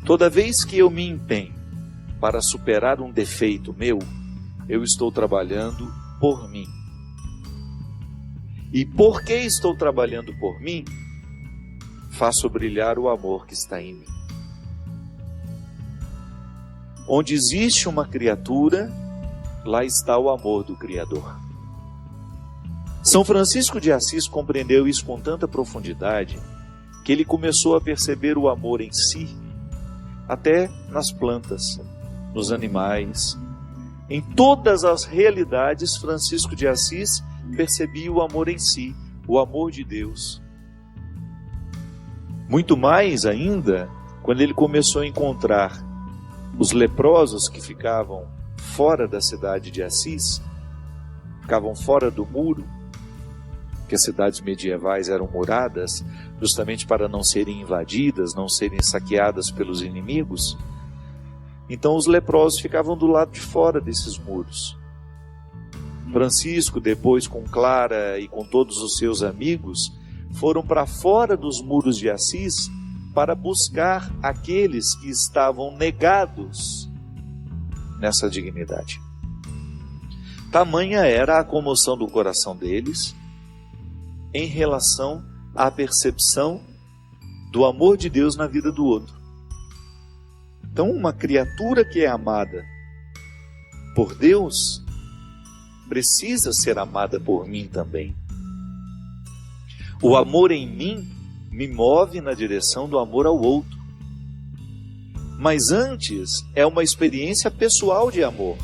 Toda vez que eu me empenho para superar um defeito meu, eu estou trabalhando por mim. E porque estou trabalhando por mim, faço brilhar o amor que está em mim. Onde existe uma criatura, lá está o amor do Criador. São Francisco de Assis compreendeu isso com tanta profundidade que ele começou a perceber o amor em si, até nas plantas, nos animais. Em todas as realidades, Francisco de Assis percebia o amor em si, o amor de Deus. Muito mais ainda, quando ele começou a encontrar os leprosos que ficavam fora da cidade de Assis, ficavam fora do muro, que as cidades medievais eram muradas, justamente para não serem invadidas, não serem saqueadas pelos inimigos. Então os leprosos ficavam do lado de fora desses muros. Francisco, depois com Clara e com todos os seus amigos, foram para fora dos muros de Assis para buscar aqueles que estavam negados nessa dignidade. Tamanha era a comoção do coração deles em relação à percepção do amor de Deus na vida do outro. Então, uma criatura que é amada por Deus precisa ser amada por mim também. O amor em mim me move na direção do amor ao outro. Mas antes é uma experiência pessoal de amor.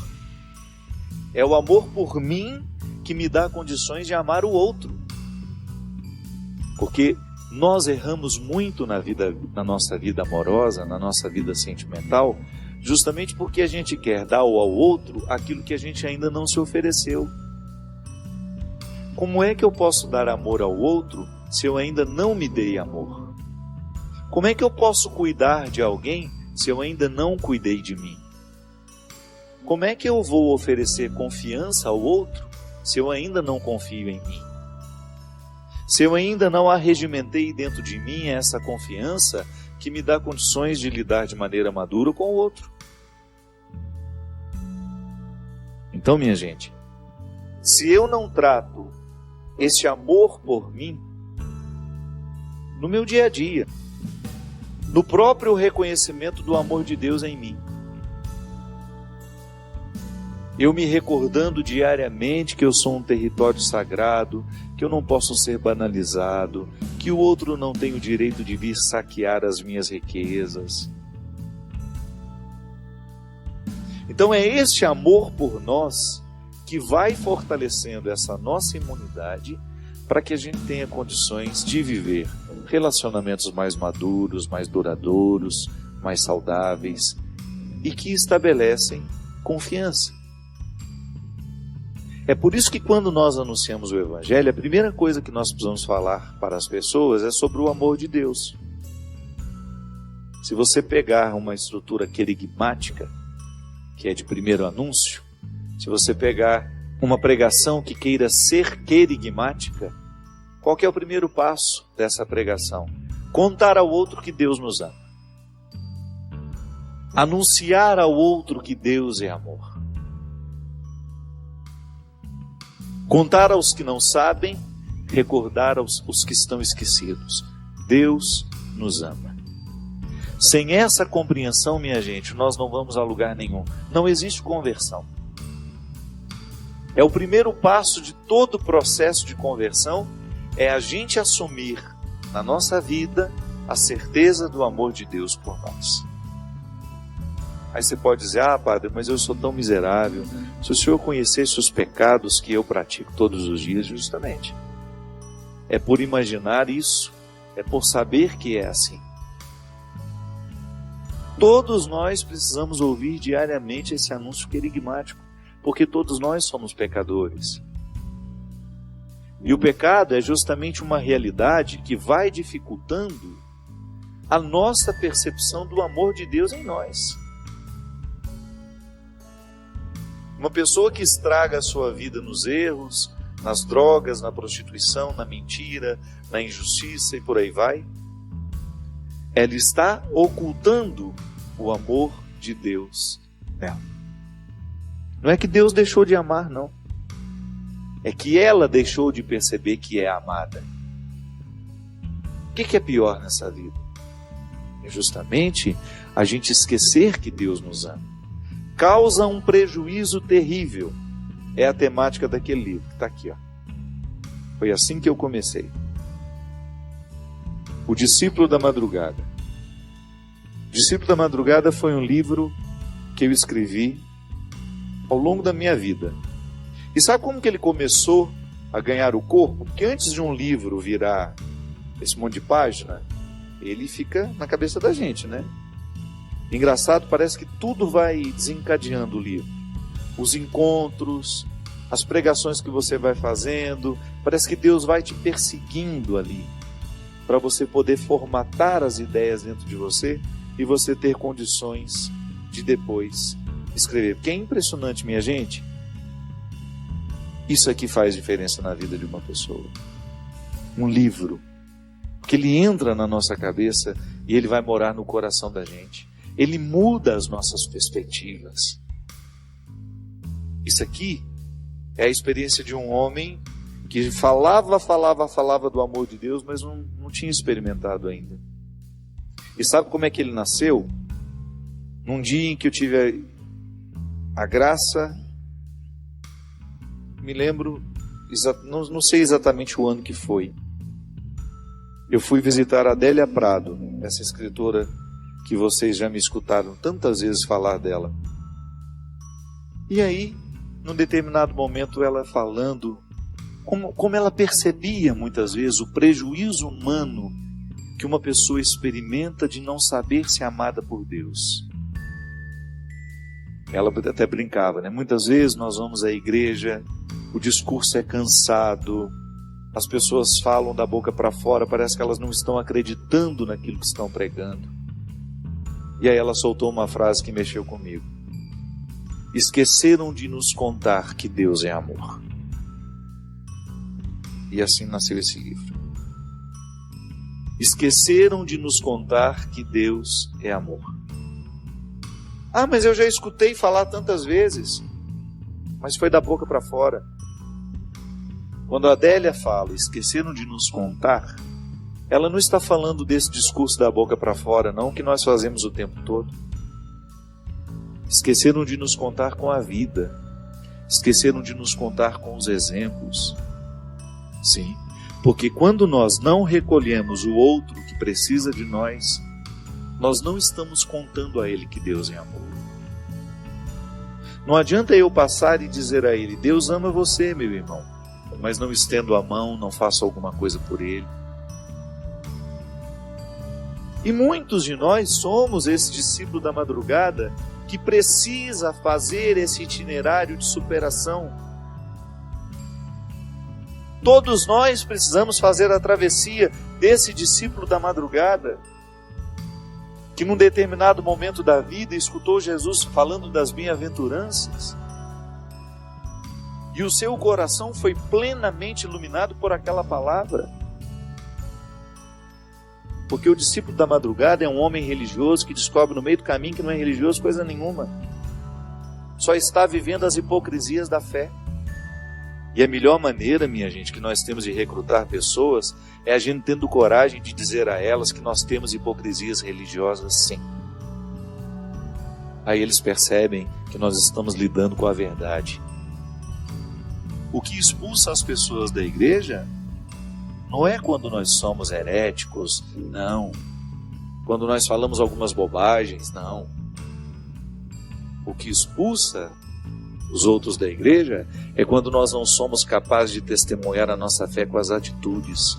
É o amor por mim que me dá condições de amar o outro. Porque nós erramos muito na nossa vida amorosa, na nossa vida sentimental, justamente porque a gente quer dar ao outro aquilo que a gente ainda não se ofereceu. Como é que eu posso dar amor ao outro se eu ainda não me dei amor? Como é que eu posso cuidar de alguém se eu ainda não cuidei de mim? Como é que eu vou oferecer confiança ao outro se eu ainda não confio em mim? Se eu ainda não arregimentei dentro de mim essa confiança que me dá condições de lidar de maneira madura com o outro. Então, minha gente, se eu não trato esse amor por mim, no meu dia a dia, no próprio reconhecimento do amor de Deus em mim, eu me recordando diariamente que eu sou um território sagrado, que eu não posso ser banalizado, que o outro não tem o direito de vir saquear as minhas riquezas. Então é este amor por nós que vai fortalecendo essa nossa imunidade para que a gente tenha condições de viver relacionamentos mais maduros, mais duradouros, mais saudáveis e que estabelecem confiança. É por isso que quando nós anunciamos o Evangelho, a primeira coisa que nós precisamos falar para as pessoas é sobre o amor de Deus. Se você pegar uma estrutura querigmática, que é de primeiro anúncio, se você pegar uma pregação que queira ser querigmática, qual que é o primeiro passo dessa pregação? Contar ao outro que Deus nos ama. Anunciar ao outro que Deus é amor. Contar aos que não sabem, recordar aos que estão esquecidos. Deus nos ama. Sem essa compreensão, minha gente, nós não vamos a lugar nenhum. Não existe conversão. É o primeiro passo de todo o processo de conversão, é a gente assumir na nossa vida a certeza do amor de Deus por nós. Aí você pode dizer, padre, mas eu sou tão miserável. Se o senhor conhecesse os pecados que eu pratico todos os dias, justamente. É por imaginar isso, é por saber que é assim. Todos nós precisamos ouvir diariamente esse anúncio querigmático, porque todos nós somos pecadores. E o pecado é justamente uma realidade que vai dificultando a nossa percepção do amor de Deus em nós. Uma pessoa que estraga a sua vida nos erros, nas drogas, na prostituição, na mentira, na injustiça e por aí vai, ela está ocultando o amor de Deus nela. Não é que Deus deixou de amar, não. É que ela deixou de perceber que é amada. O que é pior nessa vida? É justamente a gente esquecer que Deus nos ama. Causa um prejuízo terrível. É a temática daquele livro que está aqui, ó. Foi assim que eu comecei. O Discípulo da Madrugada. O Discípulo da Madrugada foi um livro que eu escrevi ao longo da minha vida. E sabe como que ele começou a ganhar o corpo? Porque antes de um livro virar esse monte de página, ele fica na cabeça da gente, né? Engraçado, parece que tudo vai desencadeando o livro. Os encontros, as pregações que você vai fazendo, parece que Deus vai te perseguindo ali, para você poder formatar as ideias dentro de você e você ter condições de depois escrever. Porque é impressionante, minha gente. Isso aqui faz diferença na vida de uma pessoa. Um livro. Porque ele entra na nossa cabeça e ele vai morar no coração da gente. Ele muda as nossas perspectivas. Isso aqui é a experiência de um homem que falava do amor de Deus, mas não tinha experimentado ainda. E sabe como é que ele nasceu? Num dia em que eu tive a graça, me lembro, não sei exatamente o ano que foi. Eu fui visitar a Adélia Prado, essa escritora que vocês já me escutaram tantas vezes falar dela. E aí, num determinado momento, ela falando como ela percebia muitas vezes o prejuízo humano que uma pessoa experimenta de não saber se é amada por Deus. Ela até brincava, né? Muitas vezes nós vamos à igreja, o discurso é cansado, as pessoas falam da boca para fora, parece que elas não estão acreditando naquilo que estão pregando. E aí ela soltou uma frase que mexeu comigo. Esqueceram de nos contar que Deus é amor. E assim nasceu esse livro. Esqueceram de nos contar que Deus é amor. Ah, mas eu já escutei falar tantas vezes. Mas foi da boca para fora. Quando a Adélia fala, esqueceram de nos contar, ela não está falando desse discurso da boca para fora, não, que nós fazemos o tempo todo. Esqueceram de nos contar com a vida. Esqueceram de nos contar com os exemplos. Sim, porque quando nós não recolhemos o outro que precisa de nós, nós não estamos contando a ele que Deus é amor. Não adianta eu passar e dizer a ele, Deus ama você, meu irmão, mas não estendo a mão, não faço alguma coisa por ele. E muitos de nós somos esse discípulo da madrugada que precisa fazer esse itinerário de superação. Todos nós precisamos fazer a travessia desse discípulo da madrugada, que num determinado momento da vida escutou Jesus falando das bem-aventuranças, e o seu coração foi plenamente iluminado por aquela palavra. Porque o discípulo da madrugada é um homem religioso que descobre no meio do caminho que não é religioso coisa nenhuma. Só está vivendo as hipocrisias da fé. E a melhor maneira, minha gente, que nós temos de recrutar pessoas é a gente tendo coragem de dizer a elas que nós temos hipocrisias religiosas, sim. Aí eles percebem que nós estamos lidando com a verdade. O que expulsa as pessoas da igreja não é quando nós somos heréticos, não. Quando nós falamos algumas bobagens, não. O que expulsa os outros da igreja é quando nós não somos capazes de testemunhar a nossa fé com as atitudes.